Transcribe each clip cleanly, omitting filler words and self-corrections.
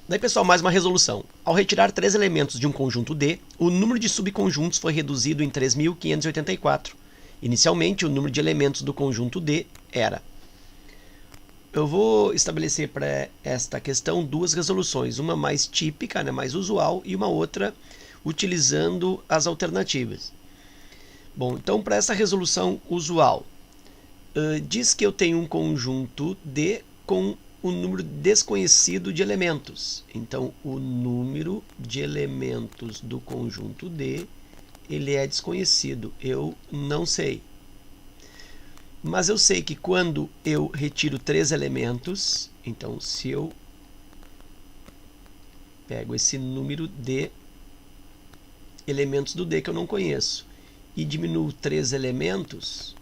Daí, pessoal, mais uma resolução. Ao retirar 3 elementos de um conjunto D, o número de subconjuntos foi reduzido em 3.584. Inicialmente, o número de elementos do conjunto D era... Eu vou estabelecer para esta questão duas resoluções, uma mais típica, né, mais usual, e uma outra utilizando as alternativas. Bom, então para essa resolução usual, diz que eu tenho um conjunto D com um número desconhecido de elementos. Então, o número de elementos do conjunto D, ele é desconhecido, eu não sei. Mas eu sei que quando eu retiro 3 elementos, então se eu pego esse número de elementos do D que eu não conheço e diminuo 3 elementos,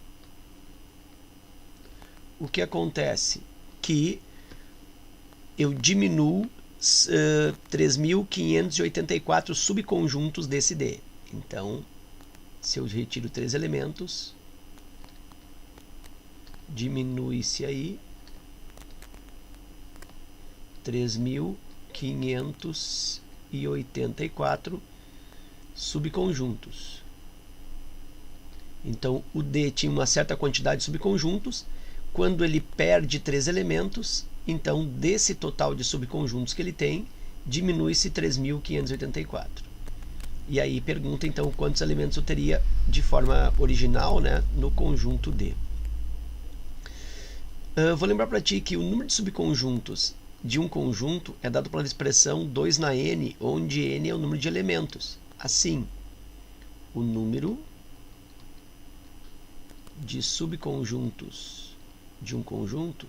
o que acontece? Que eu diminuo 3.584 subconjuntos desse D. Então, se eu retiro 3 elementos, diminui-se aí 3.584 subconjuntos. Então, o D tinha uma certa quantidade de subconjuntos. Quando ele perde 3 elementos, então, desse total de subconjuntos que ele tem, diminui-se 3.584. E aí pergunta, então, quantos elementos eu teria de forma original, né, no conjunto D. Vou lembrar para ti que o número de subconjuntos de um conjunto é dado pela expressão 2 na n, onde n é o número de elementos. Assim, o número de subconjuntos de um conjunto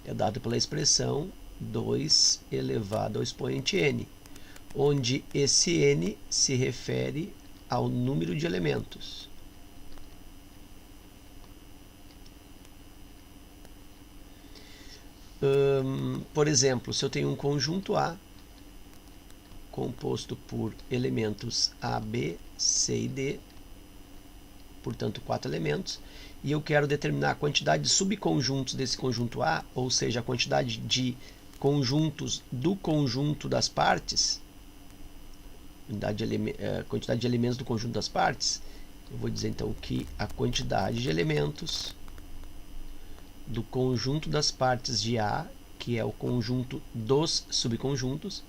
é dado pela expressão 2 elevado ao expoente n, onde esse n se refere ao número de elementos. Por exemplo, se eu tenho um conjunto A composto por elementos A, B, C e D, portanto 4 elementos, e eu quero determinar a quantidade de subconjuntos desse conjunto A, ou seja, a quantidade de conjuntos do conjunto das partes, quantidade de elementos do conjunto das partes, eu vou dizer então que a quantidade de elementos do conjunto das partes de A, que é o conjunto dos subconjuntos.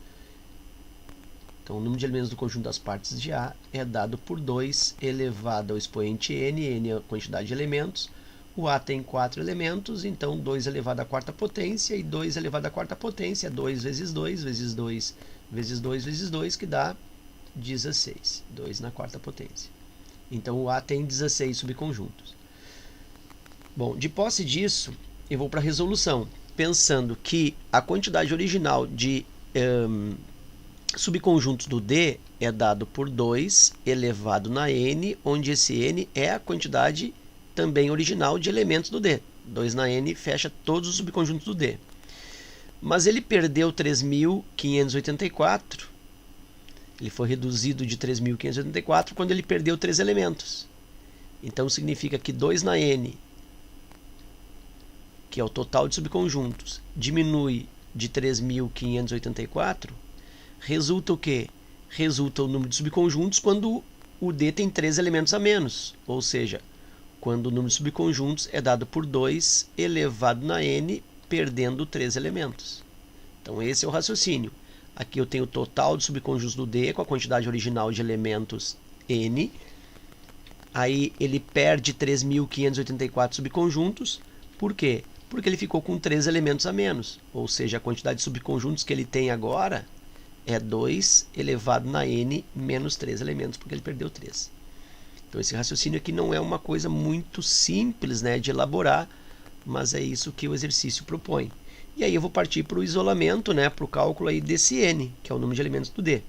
Então, o número de elementos do conjunto das partes de A é dado por 2 elevado ao expoente n, n é a quantidade de elementos. O A tem 4 elementos, então 2 elevado à quarta potência, e 2 elevado à quarta potência é 2 vezes 2, vezes 2, vezes 2, vezes 2, que dá 16. 2 na quarta potência. Então, o A tem 16 subconjuntos. Bom, de posse disso, eu vou para a resolução, pensando que a quantidade original de subconjuntos do D é dado por 2 elevado na n, onde esse n é a quantidade também original de elementos do D. 2 na n fecha todos os subconjuntos do D. Mas ele perdeu 3.584, ele foi reduzido de 3.584 quando ele perdeu 3 elementos. Então significa que 2 na n, que é o total de subconjuntos, diminui de 3.584, resulta o quê? Resulta o número de subconjuntos quando o D tem 3 elementos a menos, ou seja, quando o número de subconjuntos é dado por 2 elevado na n, perdendo 3 elementos. Então esse é o raciocínio. Aqui eu tenho o total de subconjuntos do D com a quantidade original de elementos n. Aí ele perde 3.584 subconjuntos. Por quê? Porque ele ficou com 3 elementos a menos. Ou seja, a quantidade de subconjuntos que ele tem agora é 2 elevado na n menos 3 elementos, porque ele perdeu 3. Então esse raciocínio aqui não é uma coisa muito simples, né, de elaborar, mas é isso que o exercício propõe. E aí eu vou partir para o isolamento, né, para o cálculo aí desse n, que é o número de elementos do D.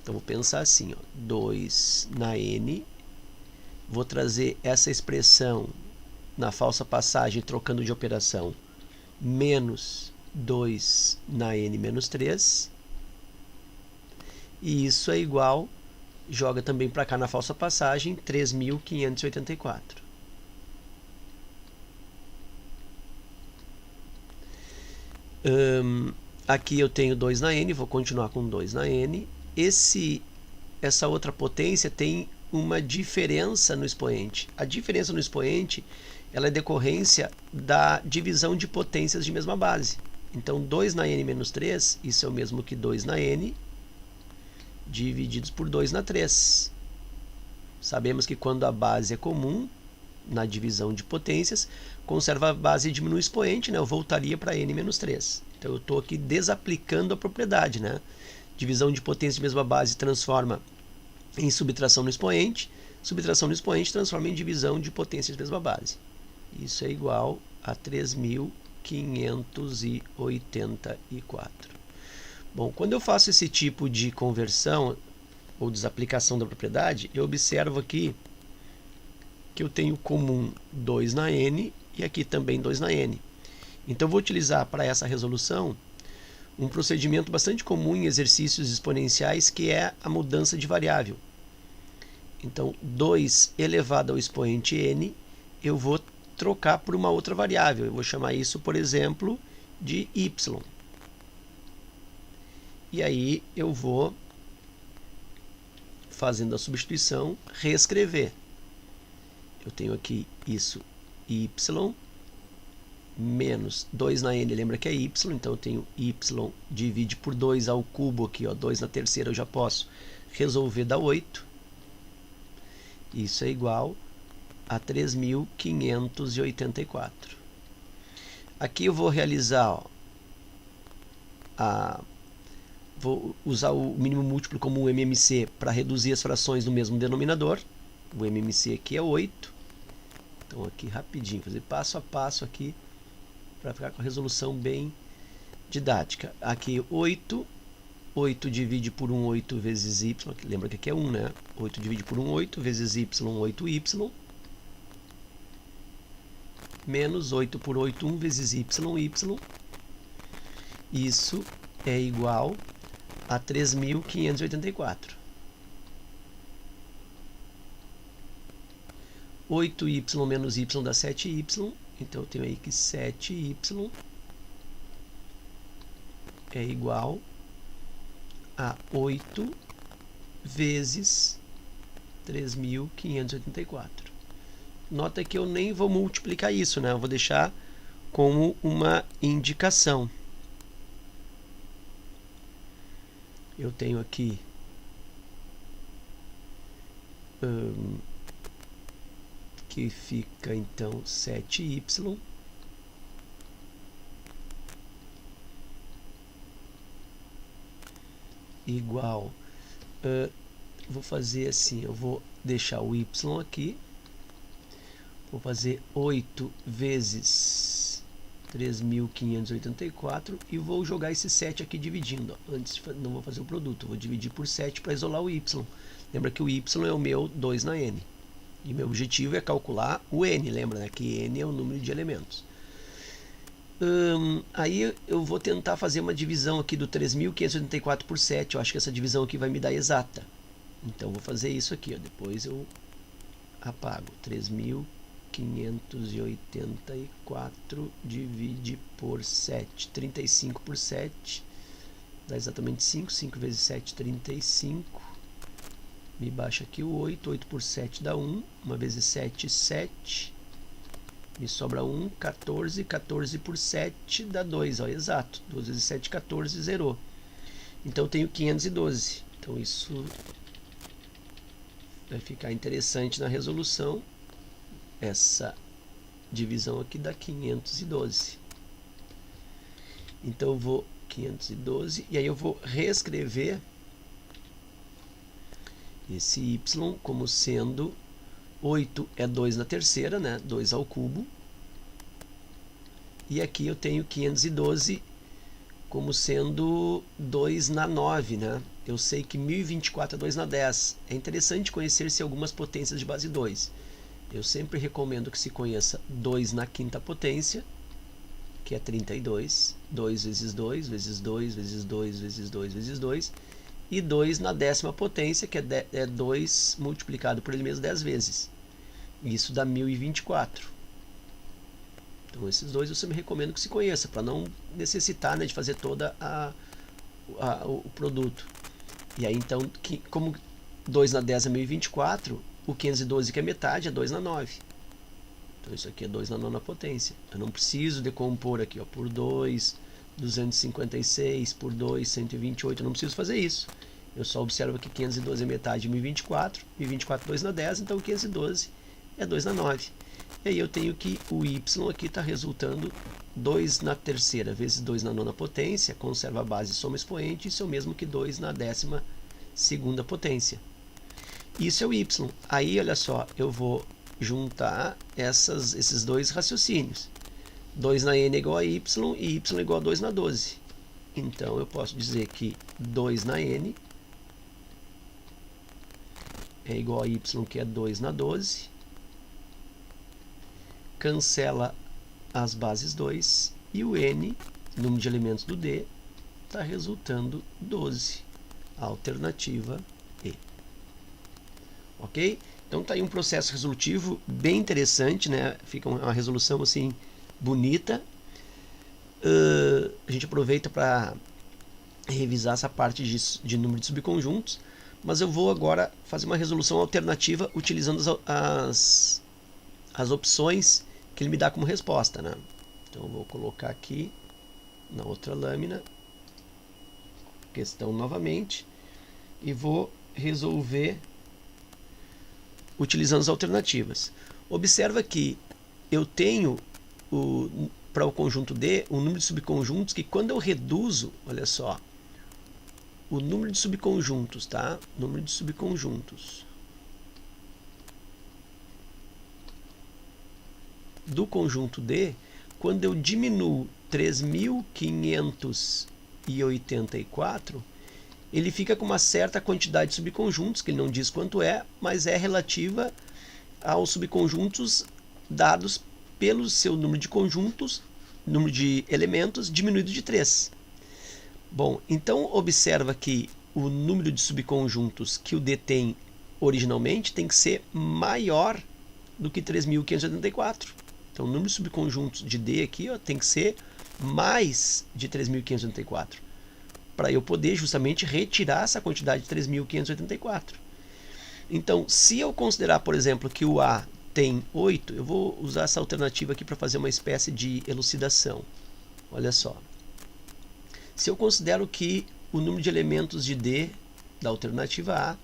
Então vou pensar assim, ó, 2 na n, vou trazer essa expressão na falsa passagem, trocando de operação, menos 2 na n menos 3. E isso é igual, joga também para cá na falsa passagem, 3.584. Aqui eu tenho 2 na n, vou continuar com 2 na n. Essa outra potência tem uma diferença no expoente. A diferença no expoente ela é decorrência da divisão de potências de mesma base. Então, 2 na n menos 3, isso é o mesmo que 2 na n, divididos por 2 na 3. Sabemos que quando a base é comum, na divisão de potências, conserva a base e diminui o expoente, né? Eu voltaria para n menos 3. Então, eu estou aqui desaplicando a propriedade, né? Divisão de potência de mesma base transforma em subtração no expoente. Subtração no expoente transforma em divisão de potência de mesma base. Isso é igual a 3.584. Bom, quando eu faço esse tipo de conversão ou desaplicação da propriedade, eu observo aqui que eu tenho comum 2 na n e aqui também 2 na n. Então, eu vou utilizar para essa resolução um procedimento bastante comum em exercícios exponenciais, que é a mudança de variável. Então, 2 elevado ao expoente n, eu vou trocar por uma outra variável. Eu vou chamar isso, por exemplo, de y. E aí eu vou, fazendo a substituição, reescrever. Eu tenho aqui isso, y, menos 2 na n, lembra que é y, então eu tenho y divide por 2 ao cubo aqui, ó, 2 na terceira eu já posso resolver, dá 8. Isso é igual a 3.584. Aqui eu vou realizar, ó, vou usar o mínimo múltiplo como um MMC para reduzir as frações no mesmo denominador. O MMC aqui é 8. Então aqui rapidinho, fazer passo a passo aqui para ficar com a resolução bem didática. Aqui 8 divide por 1, 8 vezes y, lembra que aqui é 1, né? 8 divide por 1, 8 vezes y, 8y, menos 8 por 8, 1 vezes y. Isso é igual a 3.584. 8y menos y dá 7y, então eu tenho aí que 7y é igual a 8 vezes 3.584. Nota que eu nem vou multiplicar isso, né? Eu vou deixar como uma indicação. Eu tenho aqui que fica então 7y igual, vou fazer assim, eu vou deixar o y aqui, vou fazer 8 vezes 3.584 e vou jogar esse 7 aqui dividindo, ó. Antes não vou fazer o produto, vou dividir por 7 para isolar o y. Lembra que o y é o meu 2 na n. E meu objetivo é calcular o n, lembra, né, que n é o número de elementos. Aí eu vou tentar fazer uma divisão aqui do 3.584 por 7. Eu acho que essa divisão aqui vai me dar exata. Então, vou fazer isso aqui, ó. Depois eu apago. 3.584 divide por 7. 35 por 7 dá exatamente 5. 5 vezes 7, 35. Me baixa aqui o 8. 8 por 7 dá 1. 1 vezes 7, 7. Me sobra 1, 14. 14 por 7 dá 2. Ó, exato. 2 vezes 7, 14, zerou. Então, eu tenho 512. Então, isso vai ficar interessante na resolução. Essa divisão aqui dá 512. Então, eu vou 512. E aí, eu vou reescrever esse y como sendo 8 é 2 na terceira, né? 2 ao cubo. E aqui eu tenho 512 como sendo 2 na 9, né? Eu sei que 1024 é 2 na 10. É interessante conhecer-se algumas potências de base 2. Eu sempre recomendo que se conheça 2 na quinta potência, que é 32. 2 vezes 2, vezes 2, vezes 2, vezes 2, vezes 2. E 2 na décima potência, que é 2 multiplicado por ele mesmo 10 vezes. Isso dá 1024. Então, Então esses dois eu sempre recomendo que se conheça, para não necessitar, né, de fazer toda o produto. E aí então, como 2 na 10 é 1024, o 512 que é metade é 2 na 9. Então isso aqui é 2 na nona potência. Eu não preciso decompor aqui, ó, por 2, 256, por 2, 128, eu não preciso fazer isso. Eu só observo que 512 é metade de 1024, 1024 2 na 10, então 512 é 2 na 9. E aí eu tenho que o y aqui está resultando 2 na terceira vezes 2 na nona potência, conserva a base, soma expoente, isso é o mesmo que 2 na 12ª potência. Isso é o y. Aí, olha só, eu vou juntar esses dois raciocínios. 2 na n é igual a y e y é igual a 2 na 12. Então, eu posso dizer que 2 na n é igual a y, que é 2 na 12. Cancela as bases 2 e o n, número de elementos do D, está resultando 12. Alternativa E. Ok? Então está aí um processo resolutivo bem interessante, né? Fica uma resolução assim bonita. A gente aproveita para revisar essa parte de número de subconjuntos, mas eu vou agora fazer uma resolução alternativa utilizando as opções que ele me dá como resposta, né? Então eu vou colocar aqui na outra lâmina questão novamente e vou resolver utilizando as alternativas. Observa que eu tenho para o conjunto D um número de subconjuntos que, quando eu reduzo, olha só, o número de subconjuntos, tá? Número de subconjuntos do conjunto D, quando eu diminuo 3.584, ele fica com uma certa quantidade de subconjuntos, que ele não diz quanto é, mas é relativa aos subconjuntos dados pelo seu número de conjuntos, número de elementos diminuído de 3. Bom, então observa que o número de subconjuntos que o D tem originalmente tem que ser maior do que 3.584. Então o número de subconjuntos de D aqui, ó, tem que ser mais de 3.584. Para eu poder justamente retirar essa quantidade de 3.584. Então, se eu considerar, por exemplo, que o A tem 8, eu vou usar essa alternativa aqui para fazer uma espécie de elucidação. Olha só. Se eu considero que o número de elementos de D da alternativa A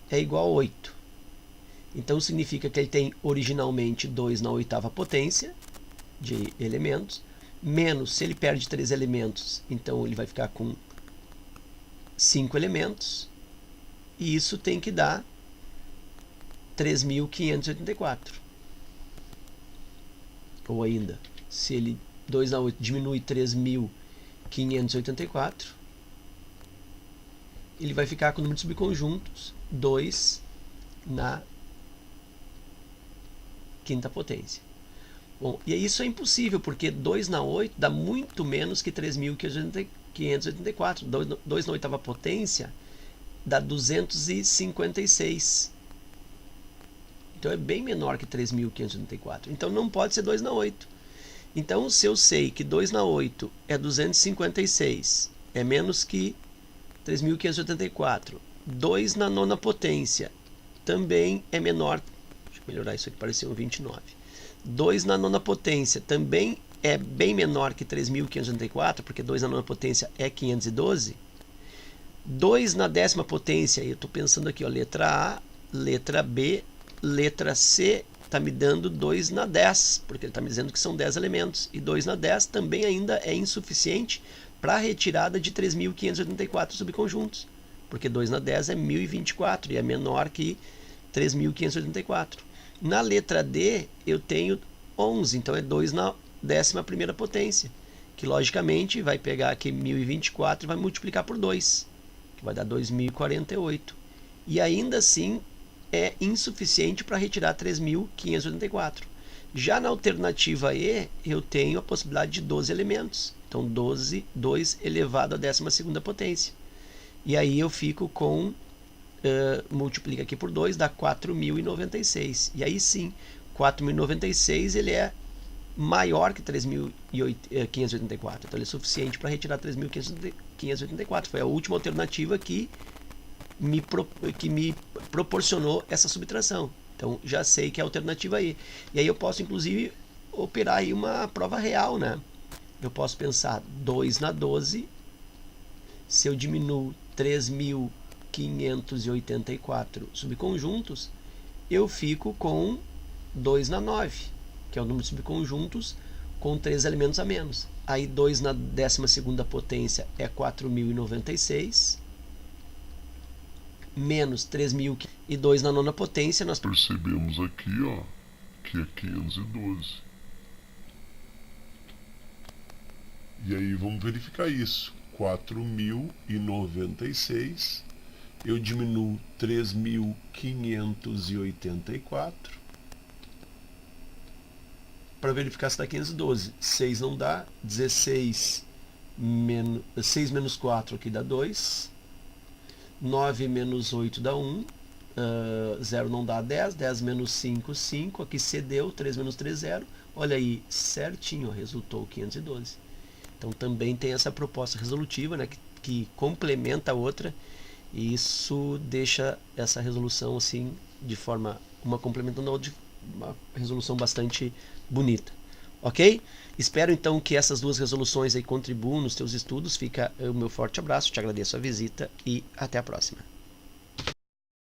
é igual a 8, então significa que ele tem originalmente 2 na 8ª potência de elementos, menos, se ele perde 3 elementos, então ele vai ficar com 5 elementos, e isso tem que dar 3.584. Ou ainda, se ele 2 na 8 diminui 3.584, ele vai ficar com o número de subconjuntos 2 na 5ª potência. Bom, e isso é impossível, porque 2 na 8 dá muito menos que 3.584. 2 na 8ª potência dá 256. Então é bem menor que 3.584. Então não pode ser 2 na 8. Então, se eu sei que 2 na 8 é 256, é menos que 3.584, 2 na 9ª potência também é menor. Deixa eu melhorar isso aqui, pareceu um 29. 2 na 9ª potência também é bem menor que 3.584, porque 2 na 9ª potência é 512. 2 na 10ª potência, eu estou pensando aqui, ó, letra A, letra B, letra C, está me dando 2 na 10, porque ele está me dizendo que são 10 elementos. E 2 na 10 também ainda é insuficiente para a retirada de 3.584 subconjuntos, porque 2 na 10 é 1.024 e é menor que 3.584. Na letra D, eu tenho 11, então é 2 na 11ª potência, que logicamente vai pegar aqui 1.024 e vai multiplicar por 2, que vai dar 2.048. E ainda assim é insuficiente para retirar 3.584. Já na alternativa E, eu tenho a possibilidade de 12 elementos. Então, 2 elevado à 12ª potência. E aí eu fico com... multiplica aqui por 2, dá 4.096. E aí sim, 4.096 ele é maior que 3.584. Então ele é suficiente para retirar 3.584. Foi a última alternativa que me proporcionou essa subtração. Então já sei que é a alternativa aí. E aí eu posso inclusive operar aí uma prova real, né? Eu posso pensar 2 na 12, se eu diminuo 3.584 subconjuntos, eu fico com 2 na 9, que é o número de subconjuntos com 3 elementos a menos. Aí 2 na 12ª potência é 4.096, menos 3.000 e 2 na 9ª potência, nós percebemos aqui, ó, que é 512. E aí vamos verificar isso. 4.096, eu diminuo 3.584 para verificar se dá 512. 6 não dá, 6 menos 4 aqui dá 2, 9 menos 8 dá 1, 0 não dá 10, 10 menos 5, 5, aqui cedeu, 3 menos 3, 0, olha aí, certinho, resultou 512. Então também tem essa proposta resolutiva, né, que complementa a outra, e isso deixa essa resolução assim, de forma, uma complementando a outra, uma resolução bastante bonita. Ok? Espero então que essas duas resoluções aí contribuam nos teus estudos. Fica o meu forte abraço, te agradeço a visita e até a próxima.